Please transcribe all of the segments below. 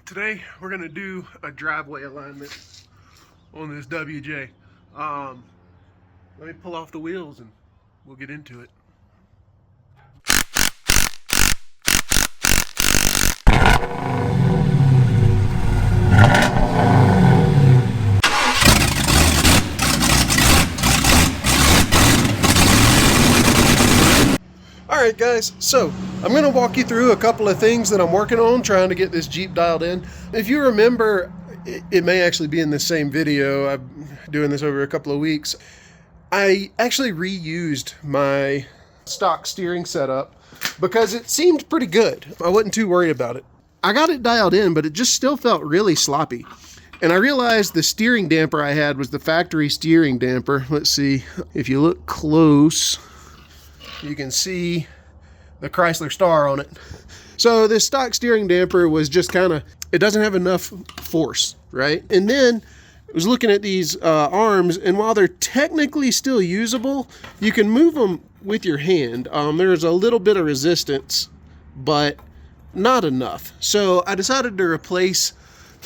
Today we're gonna do a driveway alignment on this WJ. Let me pull off the wheels and we'll get into it. Alright guys, so I'm going to walk you through a couple of things that I'm working on trying to get this Jeep dialed in. If you remember, it may actually be in the same video, I'm doing this over a couple of weeks. I actually reused my stock steering setup because it seemed pretty good. I wasn't too worried about it. I got it dialed in, but it just still felt really sloppy. And I realized the steering damper I had was the factory steering damper. Let's see, if you look close, you can see the Chrysler Star on it. So this stock steering damper was just kind of, it doesn't have enough force, right? And then I was looking at these arms, and while they're technically still usable, you can move them with your hand. There's a little bit of resistance, but not enough. So I decided to replace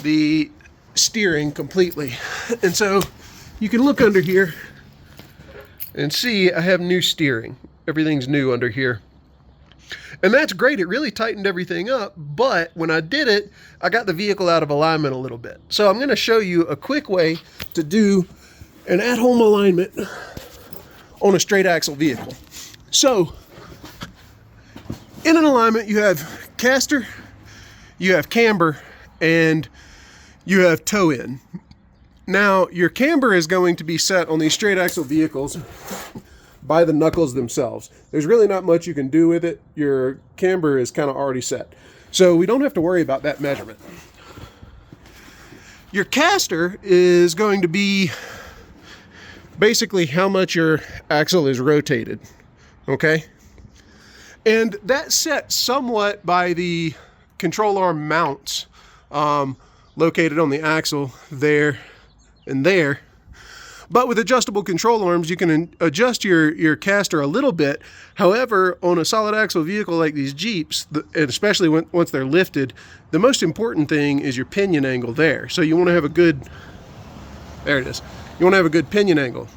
the steering completely. And so you can look under here and see I have new steering. Everything's new under here. And that's great. It really tightened everything up. But when I did it, I got the vehicle out of alignment a little bit. So I'm going to show you a quick way to do an at-home alignment on a straight axle vehicle. So in an alignment, you have caster, you have camber, and you have toe in. Now your camber is going to be set on these straight axle vehicles by the knuckles themselves. There's really not much you can do with it. Your camber is kind of already set. So we don't have to worry about that measurement. Your caster is going to be basically how much your axle is rotated, okay? And that's set somewhat by the control arm mounts located on the axle there and there. But with adjustable control arms, you can adjust your caster a little bit. However, on a solid axle vehicle like these Jeeps, and especially once they're lifted, the most important thing is your pinion angle there. So you want to have a good, there it is. You want to have a good pinion angle.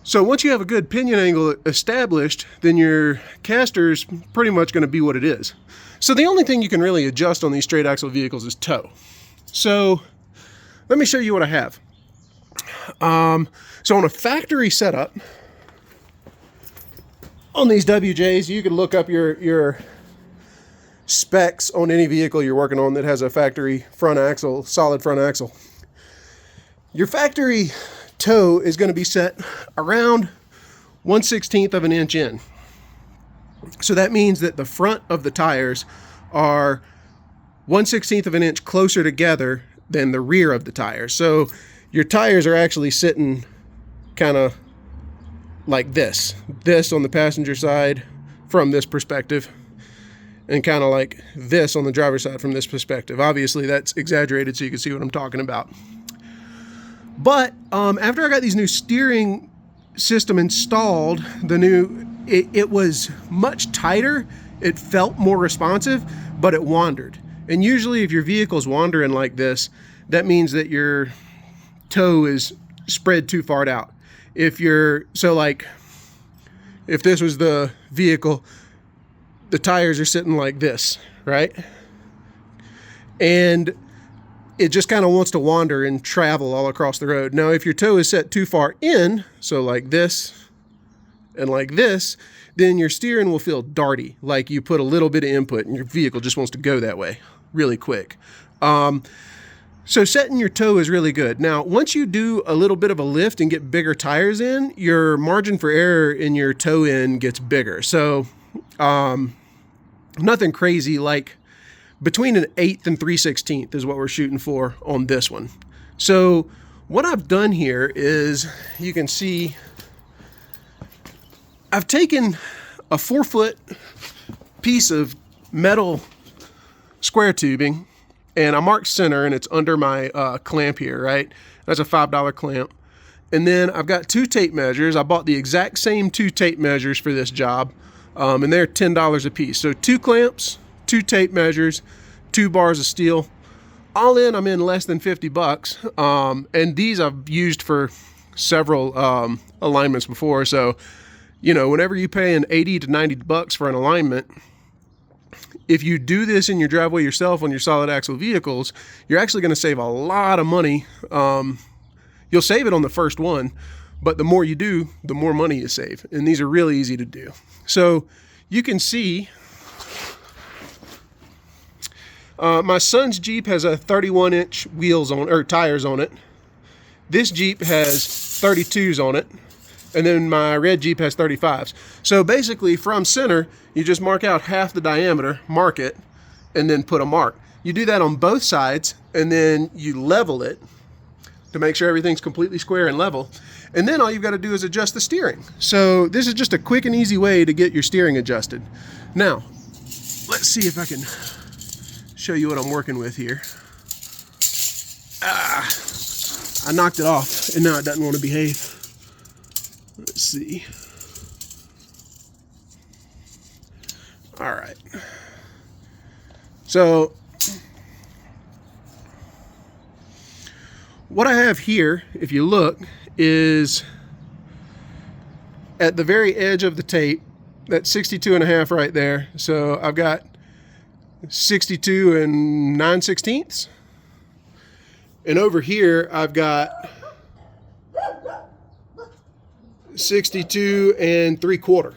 So once you have a good pinion angle established, then your caster is pretty much going to be what it is. So the only thing you can really adjust on these straight axle vehicles is toe. So let me show you what I have. So on a factory setup on these WJs, you can look up your specs on any vehicle you're working on that has a factory front axle, solid front axle. Your factory toe is going to be set around 1/16 of an inch in. So that means that the front of the tires are 1/16 of an inch closer together than the rear of the tires. So your tires are actually sitting kind of like this on the passenger side from this perspective, and kind of like this on the driver's side from this perspective. Obviously that's exaggerated so you can see what I'm talking about. But after I got these new steering system installed, it was much tighter. It felt more responsive, but it wandered. And usually if your vehicle's wandering like this, that means that your toe is spread too far out. If this was the vehicle, the tires are sitting like this, right? And it just kind of wants to wander and travel all across the road. Now, if your toe is set too far in, so like this and like this, then your steering will feel darty, like you put a little bit of input and your vehicle just wants to go that way really quick. So setting your toe is really good. Now, once you do a little bit of a lift and get bigger tires in, your margin for error in your toe in gets bigger. So nothing crazy, like between an 1/8 and 3/16 is what we're shooting for on this one. So what I've done here is, you can see I've taken a 4-foot piece of metal square tubing, and I marked center, and it's under my clamp here, right? That's a $5 clamp. And then I've got 2 tape measures. I bought the exact same 2 tape measures for this job, and they're $10 a piece. So 2 clamps, 2 tape measures, 2 bars of steel. All in, I'm in less than 50 bucks. And these I've used for several alignments before. So, you know, whenever you pay 80 to 90 bucks for an alignment, if you do this in your driveway yourself on your solid axle vehicles, you're actually going to save a lot of money. You'll save it on the first one, but the more you do, the more money you save. And these are really easy to do. So you can see my son's Jeep has a 31-inch wheels on, or tires on it. This Jeep has 32s on it. And then my red Jeep has 35s. So basically from center, you just mark out half the diameter, mark it, and then put a mark. You do that on both sides, and then you level it to make sure everything's completely square and level. And then all you've got to do is adjust the steering. So this is just a quick and easy way to get your steering adjusted. Now, let's see if I can show you what I'm working with here. I knocked it off, and now it doesn't want to behave. Let's see. All right. So what I have here, if you look, is at the very edge of the tape, that's 62.5 right there. So I've got 62 and 9/16. And over here, I've got 62 and 3/4.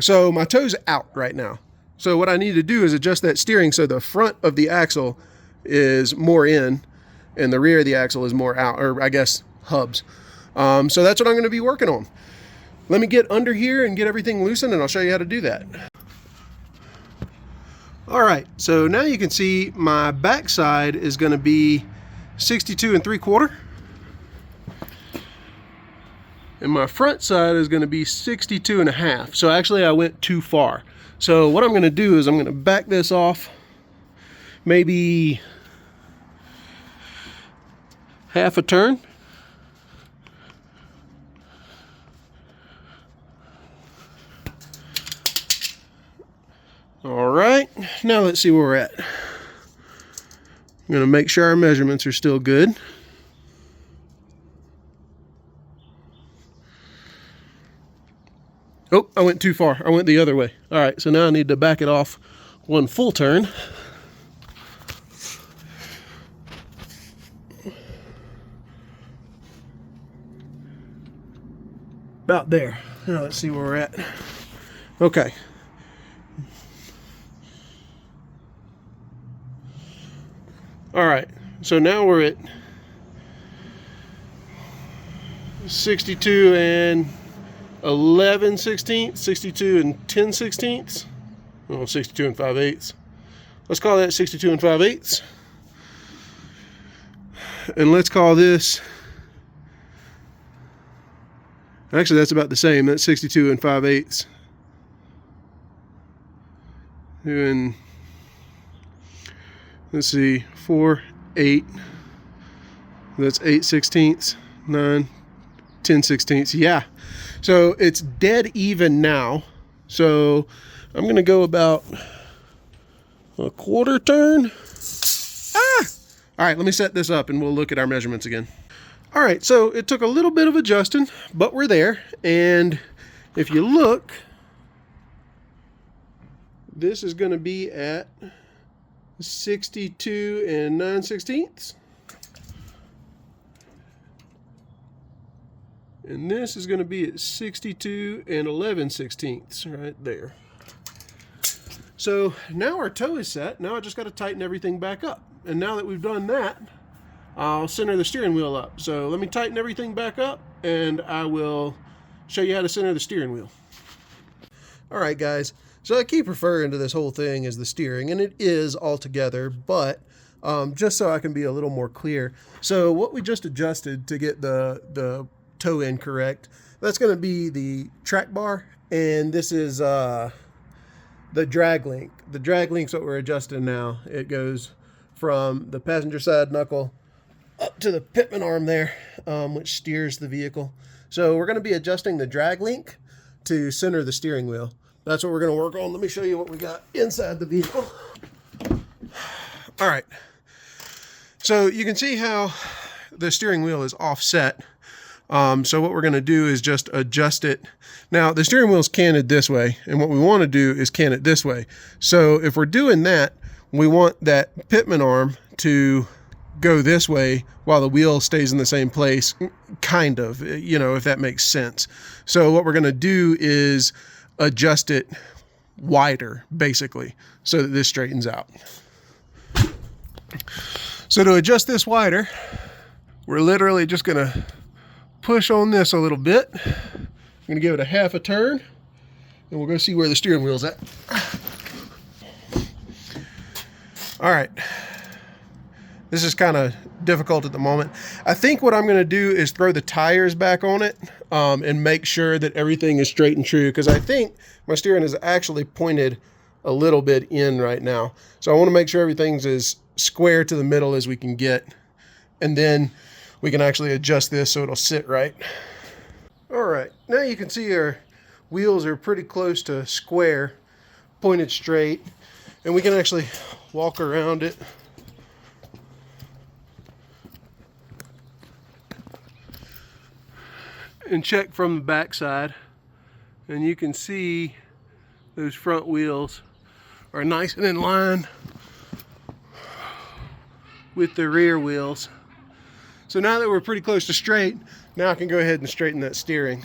So my toe's out right now. So what I need to do is adjust that steering so the front of the axle is more in and the rear of the axle is more out, or I guess hubs. So that's what I'm going to be working on. Let me get under here and get everything loosened, and I'll show you how to do that. All right, so now you can see my backside is going to be 62 and 3/4. And my front side is going to be 62.5. So actually I went too far. So what I'm going to do is I'm going to back this off maybe half a turn. All right, now let's see where we're at. I'm going to make sure our measurements are still good. Oh, I went too far. I went the other way. All right, so now I need to back it off one full turn. About there. Now let's see where we're at. Okay. All right, so now we're at 62 and 11/16, 62 and 10/16. Oh, 62 and 5/8. Let's call that 62 and 5/8. And let's call this, actually that's about the same. That's 62 and 5/8. And let's see, 4, 8. That's 8/16, 9, 10/16. Yeah. So it's dead even now. So I'm going to go about a quarter turn. All right, let me set this up and we'll look at our measurements again. All right, so it took a little bit of adjusting, but we're there. And if you look, this is going to be at 62 and 9/16. And this is going to be at 62 and 11/16 right there. So now our toe is set. Now I just got to tighten everything back up. And now that we've done that, I'll center the steering wheel up. So let me tighten everything back up and I will show you how to center the steering wheel. All right, guys. So I keep referring to this whole thing as the steering, and it is altogether, but just so I can be a little more clear. So what we just adjusted to get the toe in correct, that's going to be the track bar, and this is the drag link. The drag link's what we're adjusting now. It goes from the passenger side knuckle up to the pitman arm there, which steers the vehicle. So we're going to be adjusting the drag link to center the steering wheel. That's what we're going to work on. Let me show you what we got inside the vehicle. All right. So you can see how the steering wheel is offset. So what we're going to do is just adjust it. Now the steering wheel is canted this way, and what we want to do is cant it this way. So if we're doing that, we want that pitman arm to go this way while the wheel stays in the same place, kind of, you know, if that makes sense. So what we're going to do is adjust it wider, basically, so that this straightens out. So to adjust this wider, we're literally just going to push on this a little bit. I'm going to give it a half a turn, and we'll go see where the steering wheel's at. All right. This is kind of difficult at the moment. I think what I'm going to do is throw the tires back on it and make sure that everything is straight and true, because I think my steering is actually pointed a little bit in right now. So I want to make sure everything's as square to the middle as we can get, and then we can actually adjust this so it'll sit right. All right, now you can see our wheels are pretty close to square, pointed straight, and we can actually walk around it. And check from the back side, and you can see those front wheels are nice and in line with the rear wheels. So now that we're pretty close to straight, now I can go ahead and straighten that steering.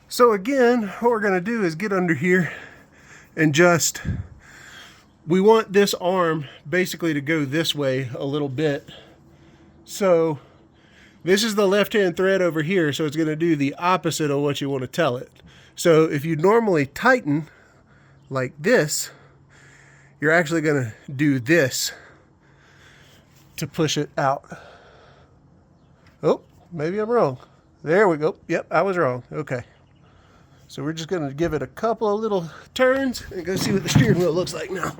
So again, what we're going to do is get under here and just, we want this arm basically to go this way a little bit. So this is the left-hand thread over here, so it's going to do the opposite of what you want to tell it. So if you normally tighten like this, you're actually going to do this to push it out. Oh, maybe I'm wrong. There we go. Yep, I was wrong. Okay. So we're just going to give it a couple of little turns and go see what the steering wheel looks like now.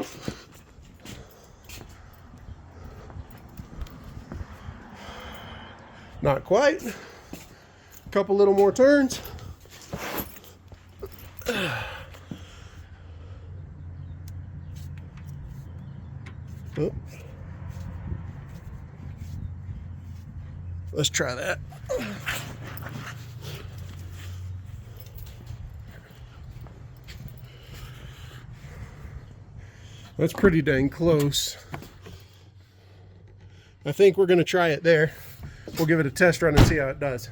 Not quite. A couple little more turns. Oh. Let's try that. That's pretty dang close. I think we're going to try it there. We'll give it a test run and see how it does.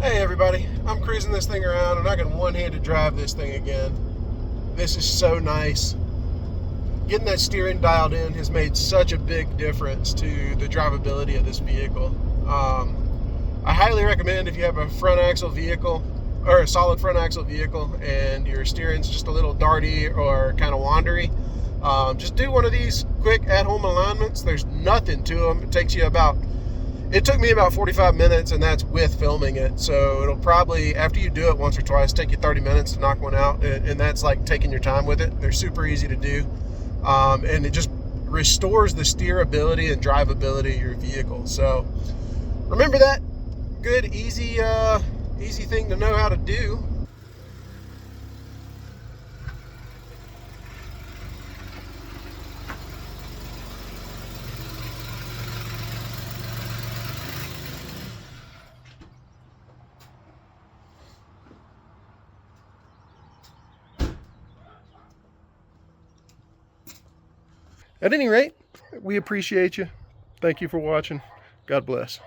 Hey everybody, I'm cruising this thing around and I can one-handed drive this thing again. This is so nice. Getting that steering dialed in has made such a big difference to the drivability of this vehicle. I highly recommend, if you have a front axle vehicle or a solid front axle vehicle and your steering's just a little darty or kind of wandery, just do one of these quick at-home alignments. There's nothing to them. It took me about 45 minutes, and that's with filming it. So it'll probably, after you do it once or twice, take you 30 minutes to knock one out, and that's like taking your time with it. They're super easy to do, and it just restores the steerability and drivability of your vehicle. So remember that. Good, easy thing to know how to do. At any rate, we appreciate you. Thank you for watching. God bless.